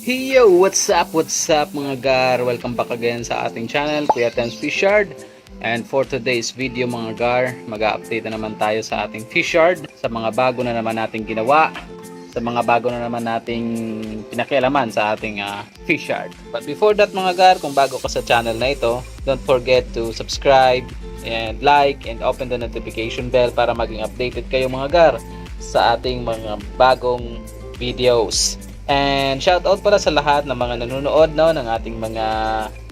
Hey yo, what's up mga gar? Welcome back again sa ating channel, Kuya Tens Fishard. And for today's video mga gar, mag-update na naman tayo sa ating fishard, sa mga bago na naman nating ginawa, sa mga bago na naman nating pinakialaman sa ating fishard. But before that mga gar, kung bago ka sa channel na ito, don't forget to subscribe and like and open the notification bell para maging updated kayo mga gar sa ating mga bagong videos. And shout out pala sa lahat ng mga nanonood ng ating mga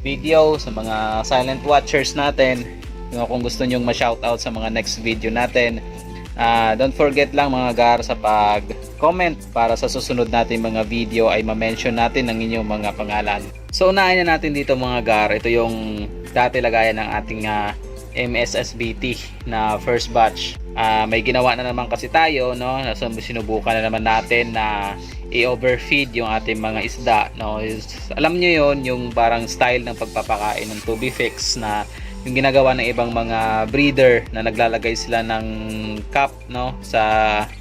video, sa mga silent watchers natin. Kung gusto nyong ma-shout out sa mga next video natin, don't forget lang mga gar sa pag-comment para sa susunod natin mga video ay ma-mention natin ang inyong mga pangalan. So unahin na natin dito mga gar, ito yung dati lagayan ng ating MSSBT na first batch. May ginawa na naman kasi tayo, no? Sinubukan na naman natin na i-overfeed yung ating mga isda, no? Alam nyo yon, yung parang style ng pagpapakain ng Tubifix na yung ginagawa ng ibang mga breeder na naglalagay sila ng cup, no, sa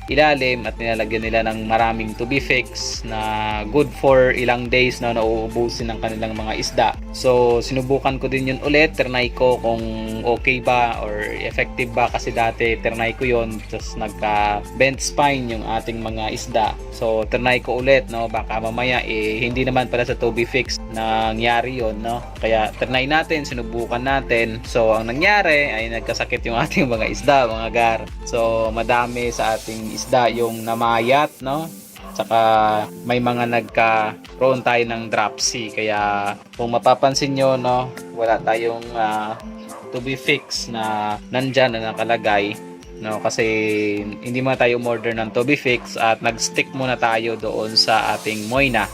ilalim at nilalagyan nila ng maraming Tubifix na good for ilang days, no, na uubusin ng kanilang mga isda. So sinubukan ko din yun ulit, trinay ko kung okay ba or effective ba, kasi dati trinay ko yun tapos nagka bent spine yung ating mga isda. So trinay ko ulit, no, baka mamaya hindi naman pala sa Tubifix nangyari yun, no, kaya trinay natin, sinubukan natin. So ang nangyari ay nagkasakit yung ating mga isda mga gar. So madami sa ating isda yung namayat, no, saka may mga nagka-prone tayo ng dropsy. Kaya kung mapapansin nyo, no, wala tayong Tubifix na nandyan na nakalagay, no, kasi hindi man tayo order ng Tubifix at nag-stick muna tayo doon sa ating Moyna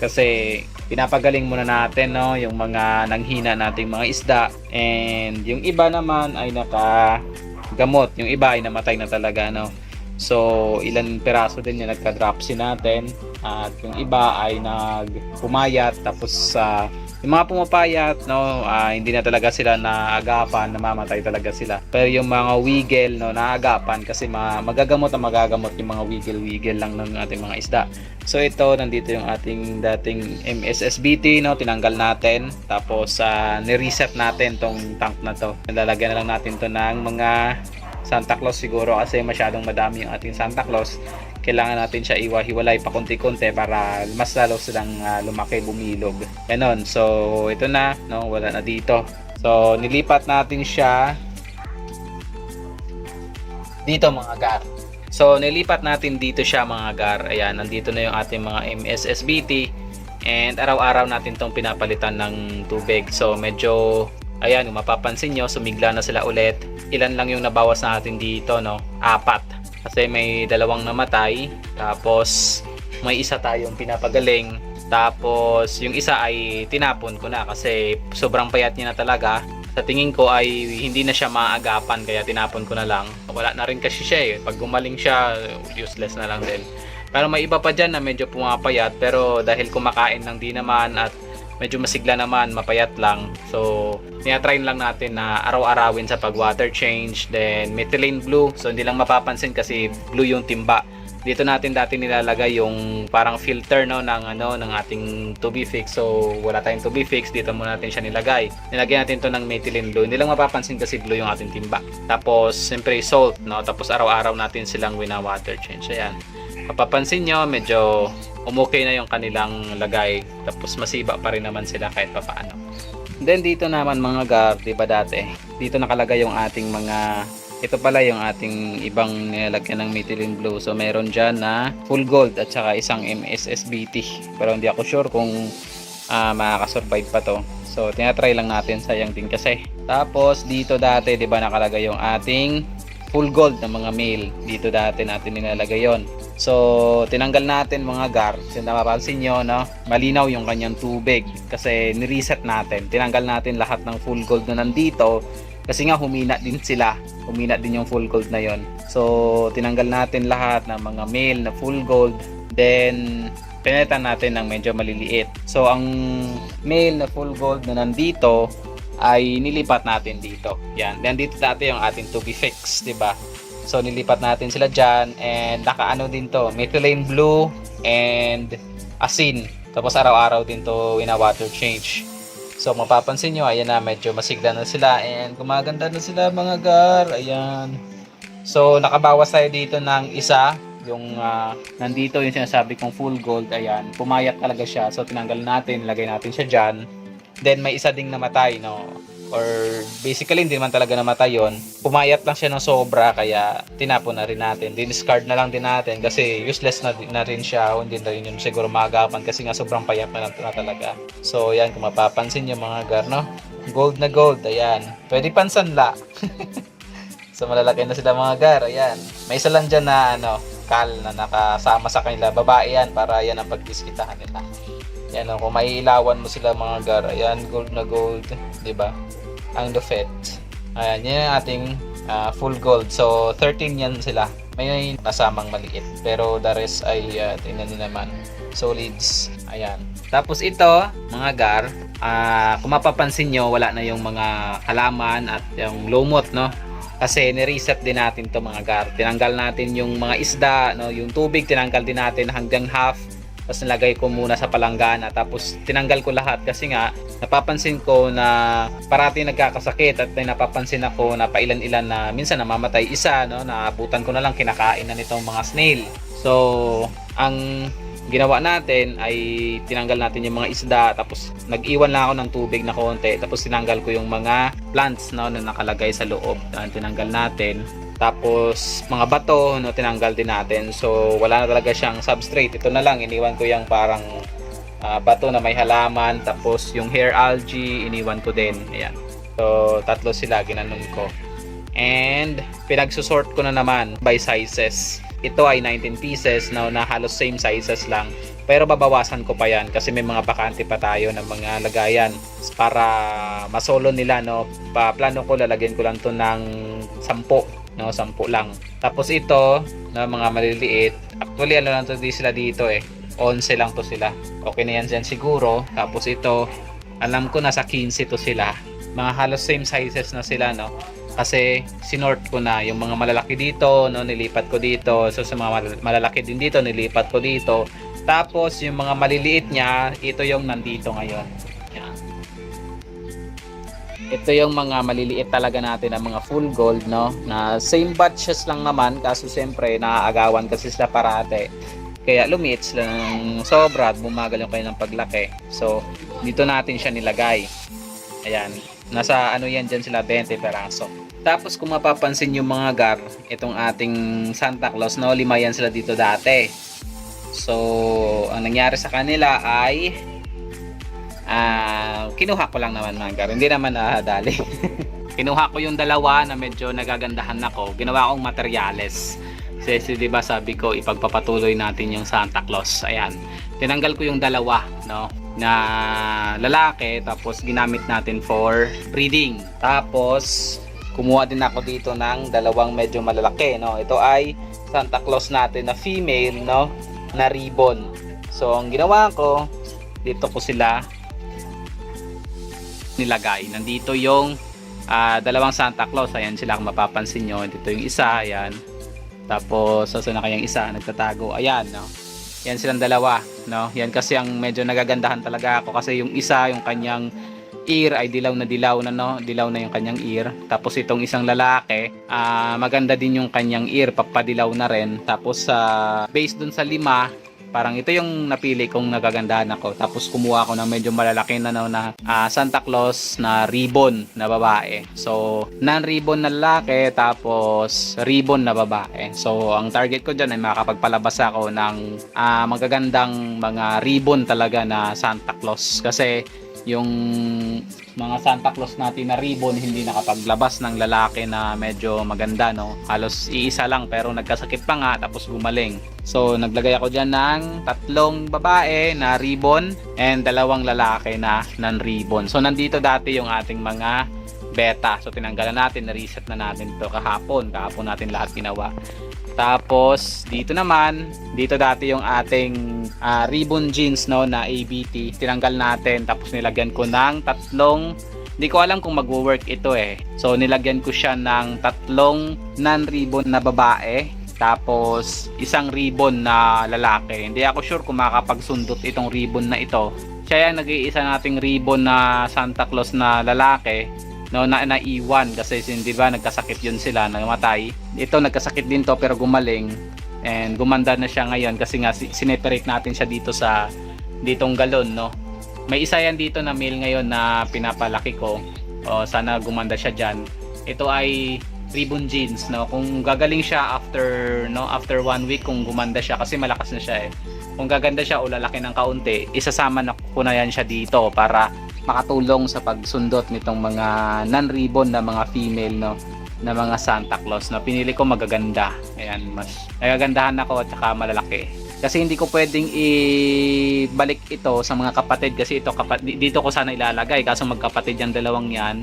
kasi pinapagaling muna natin, no, yung mga nanghina nating mga isda, and yung iba naman ay nakagamot, yung iba ay namatay na talaga, no. So ilan peraso din yung nagka-dropsy natin at yung iba ay nagpumayat. Tapos yung mga pumapayat, no, hindi na talaga sila naagapan, namamatay talaga sila. Pero yung mga wiggle, no, naagapan kasi magagamot yung mga wiggle lang ng ating mga isda. So ito, nandito yung ating dating MSSBT, no, tinanggal natin. Tapos ni-reset natin tong tank na to. Nilalagyan na lang natin to ng mga Santa Claus siguro kasi masyadong madami yung ating Santa Claus. Kailangan natin siya iwa-hiwalay pa konti-konti para mas lalo silang lumaki, bumilog. Ganon. So ito na, no, wala na dito. So nilipat natin siya dito mga gar. So nilipat natin dito siya mga gar. Ayan, nandito na yung ating mga MSSBT and araw-araw natin tong pinapalitan ng tubig. So medyo, ayan, kung mapapansin nyo, sumigla na sila ulit. Ilan lang yung nabawas natin dito, no? 4. Kasi may 2 namatay. Tapos may isa tayong pinapagaling. Tapos yung isa ay tinapon ko na kasi sobrang payat niya na talaga. Sa tingin ko ay hindi na siya maagapan kaya tinapon ko na lang. Wala na rin kasi siya Pag gumaling siya, useless na lang din. Pero may iba pa dyan na medyo pumapayat. Pero dahil kumakain lang di naman at medyo masigla naman, mapayat lang. So, tinatry lang natin na araw-arawin sa pag-water change. Then, methylene blue. So, hindi lang mapapansin kasi blue yung timba. Dito natin dati nilalagay yung parang filter, no, ng ating Tubifix. So, wala tayong Tubifix. Dito muna natin siya nilagay. Nilagyan natin to ng methylene blue. Hindi lang mapapansin kasi blue yung ating timba. Tapos, siyempre salt, no. Tapos, araw-araw natin silang wina-water change. Ayan. Mapapansin nyo, medyo umukay na yung kanilang lagay. Tapos masiba pa rin naman sila kahit papaano. Then dito naman mga gar, diba dati, dito nakalagay yung ating mga, ito pala yung ating ibang nilalagyan ng methylene blue. So meron dyan na full gold at saka isang MSSBT. Pero hindi ako sure kung makakasurvive pa to. So tinatry lang natin, sayang din kasi. Tapos dito dati, diba, nakalagay yung ating full gold ng mga male. Dito dati natin nilalagay yon. So tinanggal natin mga gar. Kasi napapansin nyo, no, malinaw yung kanyang tubig kasi ni-reset natin. Tinanggal natin lahat ng full gold na nandito kasi nga humina din sila. Humina din yung full gold na yon. So tinanggal natin lahat ng mga male na full gold. Then pinalitan natin ng medyo maliliit. So ang male na full gold na nandito ay nilipat natin dito. Yan. Then dito dati yung ating Tubifix, 'di ba? So nilipat natin sila dyan and nakaano din to, methylene blue and asin. Tapos araw-araw din to water change. So mapapansin nyo, ayan na, medyo masigla na sila and gumaganda na sila mga gar. Ayan. So nakabawas tayo dito ng isa, yung nandito yung sinasabi kong full gold. Ayan, pumayat talaga siya. So tinanggal natin, lagay natin siya dyan. Then may isa ding namatay, no? Or basically hindi naman talaga namatay yon. Pumayat lang siya ng sobra kaya tinapon na rin natin. Discard na lang din natin kasi useless na rin siya. Hindi na rin yun siguro maagapan kasi nga sobrang payat na talaga. So yan, kung mapapansin yung mga gar, no? Gold na gold, ayan. Pwede pansanla. So malalaki na sila mga gar, ayan. May isa lang dyan na kal na nakasama sa kanila. Babae yan para yan ang pagdiskitahan nila. Yan, kung maiilawan mo sila mga gar, ayan, gold na gold, 'di ba? Ang Lufet. Ayan, yan ang ating full gold. So 13 yan sila. May nasamang maliit, pero the rest ay tingnan niyo naman, solids. Ayan. Tapos ito, mga gar, kung mapapansin nyo, wala na yung mga halaman at yung lumot, no? Kasi ni-reset din natin to mga gar. Tinanggal natin yung mga isda, no? Yung tubig tinanggal din natin hanggang half. Tapos nilagay ko muna sa palanggana. Tapos tinanggal ko lahat kasi nga napapansin ko na parati nagkakasakit at may napapansin ako na pailan-ilan na minsan namamatay isa, no? Naabutan ko na lang, kinakain na nitong mga snail. So ang ginawa natin ay tinanggal natin yung mga isda, tapos nag-iwan lang ako ng tubig na konti, tapos tinanggal ko yung mga plants, no, na nakalagay sa loob. Tinanggal natin. Tapos mga bato, no, tinanggal din natin. So wala na talaga siyang substrate. Ito na lang, iniwan ko yung parang bato na may halaman. Tapos yung hair algae, iniwan ko din. Ayan. So tatlo sila, ginanon ko. And pinagsusort ko na naman by sizes. Ito ay 19 pieces na halos same sizes lang. Pero babawasan ko pa yan kasi may mga bakante pa tayo ng mga lagayan para masolo nila, no. Plano ko lalagyan ko lang to ng 10, no, 10 lang. Tapos ito na mga maliliit, actually lang to sila dito 11 lang to sila. Okay na yan dyan siguro. Tapos ito, alam ko nasa 15 to sila. Mga halos same sizes na sila, no. Kasi sinort ko na yung mga malalaki dito, no, nilipat ko dito. So sa mga malalaki din dito, nilipat ko dito. Tapos yung mga maliliit niya, ito yung nandito ngayon. Yan. Ito yung mga maliliit talaga natin na mga full gold, no, na same batches lang naman, kaso siyempre naaagawan kasi sila parate. Kaya lumiit sila ng sobra at bumagal yung kanilang paglaki. So dito natin siya nilagay. Ayan. Nasa yan dyan sila, 20 peraso. Tapos kung mapapansin yung mga gar, itong ating Santa Claus, no, 5 yan sila dito dati. So ang nangyari sa kanila ay kinuha ko lang naman mga gar, hindi naman nadali. Kinuha ko yung dalawa na medyo nagagandahan ako, ginawa kong materyales. Kasi diba sabi ko ipagpapatuloy natin yung Santa Claus. Ayan, tinanggal ko yung dalawa, no, na lalaki, tapos ginamit natin for breeding. Tapos kumuha din ako dito ng dalawang medyo malalaki, no. Ito ay Santa Claus natin na female, no, na ribbon. So ang ginawa ko, dito ko sila nilagay. Nandito yung dalawang Santa Claus. Ayan sila kung mapapansin nyo. Dito yung isa, ayan. Tapos saan na kayang isa nagtatago, ayan, no. Yan silang dalawa, no. Yan kasi ang medyo nagagandahan talaga ako kasi yung isa, yung kanyang ear ay dilaw na, no. Dilaw na yung kanyang ear. Tapos itong isang lalaki, maganda din yung kanyang ear, papadilaw na rin. Tapos based dun sa 5, parang ito yung napili kong nagagandahan ako. Tapos kumuha ako ng medyo malalaki na, no, na Santa Claus na ribbon na babae. So non-ribbon na lalaki, tapos ribbon na babae. So ang target ko dyan ay makakapagpalabas ako ng magagandang mga ribbon talaga na Santa Claus. Kasi yung mga Santa Claus natin na ribbon hindi nakapaglabas ng lalaki na medyo maganda, no. Halos iisa lang pero nagkasakit pa nga tapos gumaling. So naglagay ako dyan ng 3 babae na ribbon and 2 lalaki na non-ribbon. So nandito dati yung ating mga beta. So tinanggalan natin, na-reset na natin ito kahapon natin lahat ginawa. Tapos dito naman, dito dati yung ating ribbon jeans, no, na ABT, tinanggal natin, tapos nilagyan ko ng 3, hindi ko alam kung magwo-work ito So nilagyan ko siya ng 3 non-ribbon na babae tapos isang ribbon na lalaki. Hindi ako sure kung makakapagsundot itong ribbon na ito. Siya yung nag-iisa nating ribbon na Santa Claus na lalaki, no, na naiwan kasi hindi ba nagkasakit yun sila, namatay. Ito nagkasakit din to pero gumaling and gumanda na siya ngayon kasi nga sineperate natin siya dito sa ditong galon, no. May isa yan dito na male ngayon na pinapalaki ko. O, sana gumanda siya diyan. Ito ay ribbon jeans, no. Kung gagaling siya after 1 week, kung gumanda siya kasi malakas na siya eh. Kung gaganda siya o lalaki ng kaunti, isasama na ko na yan siya dito para makatulong sa pagsundot nitong mga non-ribbon na mga female, no, na mga Santa Claus na pinili ko magaganda. Ayan, mas nagagandahan ako at saka malalaki. Kasi hindi ko pwedeng ibalik ito sa mga kapatid kasi ito dito ko sana ilalagay kaso magkapatid yung dalawang yan.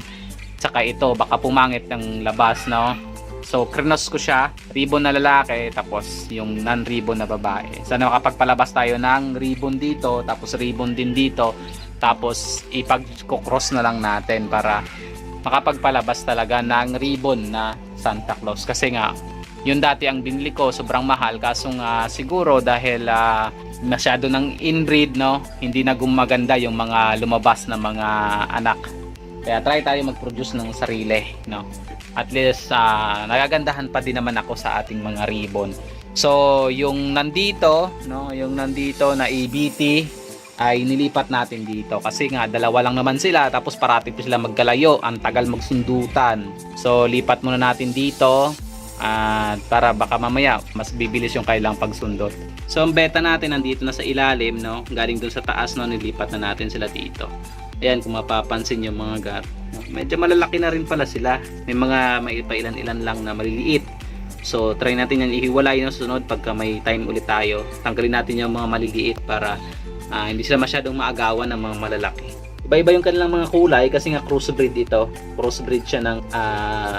Saka ito baka pumangit ng labas, no. So krinos ko siya, ribbon na lalaki tapos yung non-ribbon na babae. Sana makapagpalabas tayo ng ribbon dito tapos ribbon din dito. Tapos ipag-cross na lang natin para makapagpalabas talaga ng ribbon na Santa Claus. Kasi nga, yun dati ang binili ko, sobrang mahal. Kaso nga siguro dahil masyado ng inbreed, no, hindi na gumaganda yung mga lumabas na mga anak. Kaya try tayo mag-produce ng sarili, no. At least nagagandahan pa din naman ako sa ating mga ribbon. So, yung nandito, no, yung nandito na ABT ay nilipat natin dito kasi nga dalawa lang naman sila tapos parati pa sila magkalayo, ang tagal magsundutan. So lipat muna natin dito para baka mamaya mas bibilis yung kailang pagsundot. So ang beta natin nandito na sa ilalim, no, galing dun sa taas, no, nilipat na natin sila dito. Ayan, kung mapapansin yung mga gar, no, medyo malalaki na rin pala sila, may pailan-ilan lang na maliliit. So try natin yan ihiwalay, no, sunod pagka may time ulit tayo, tanggalin natin yung mga maliliit para hindi sila masyadong maagawan ng mga malalaki. Iba-iba yung kanilang mga kulay kasi nga crossbreed ito. Crossbreed siya ng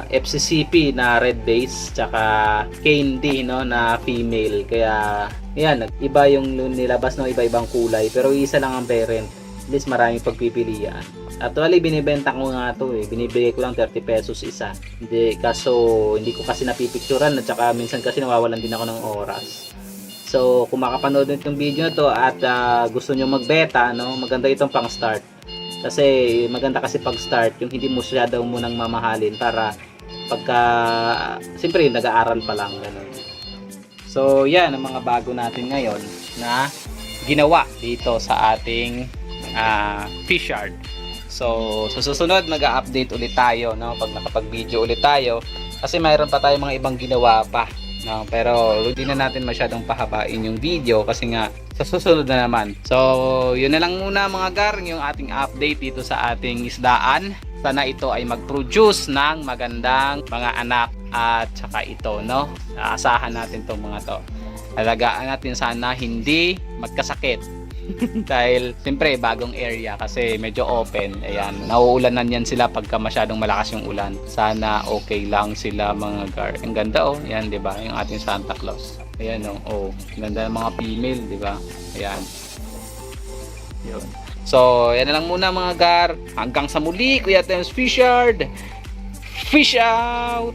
FCCP na red base tsaka KND, no, na female. Kaya yan, iba yung nilabas ng iba-ibang kulay pero isa lang ang parent. At least maraming pagpipilian. Actually binibenta ko nga to eh. Binibigay ko lang 30 pesos isa. Hindi ko kasi napipicturan at saka minsan kasi nawawalan din ako ng oras. So, kung makapanood nyo itong video na to at gusto nyo magbeta, no, maganda itong pang start. Kasi maganda kasi pag start, yung hindi mo siya daw munang mamahalin para pagka, siyempre nag-aaral pa lang. Ganun. So, yan ang mga bago natin ngayon na ginawa dito sa ating fish yard. So, sa susunod mag-update ulit tayo, no, pag nakapag-video ulit tayo. Kasi mayroon pa tayong mga ibang ginawa pa. No, pero hindi na natin masyadong pahabain yung video kasi nga sa susunod na naman. So, yun na lang muna mga gar, yung ating update dito sa ating isdaan. Sana ito ay mag-produce ng magandang mga anak at saka ito, no. Aasahan natin tong mga to. Alagaan natin sana hindi magkasakit. Dahil siyempre bagong area kasi medyo open. Ayan, nauulanan yan sila pagka masyadong malakas yung ulan. Sana okay lang sila mga gar. Ang ganda, oh. Ayan, 'di ba? Yung ating Santa Claus. Ayan, oh. Ganda ng mga female, 'di ba? Ayan. Yun. So, yan na lang muna mga gar. Hanggang sa muli, Kuya Tems Fish Yard. Fish out.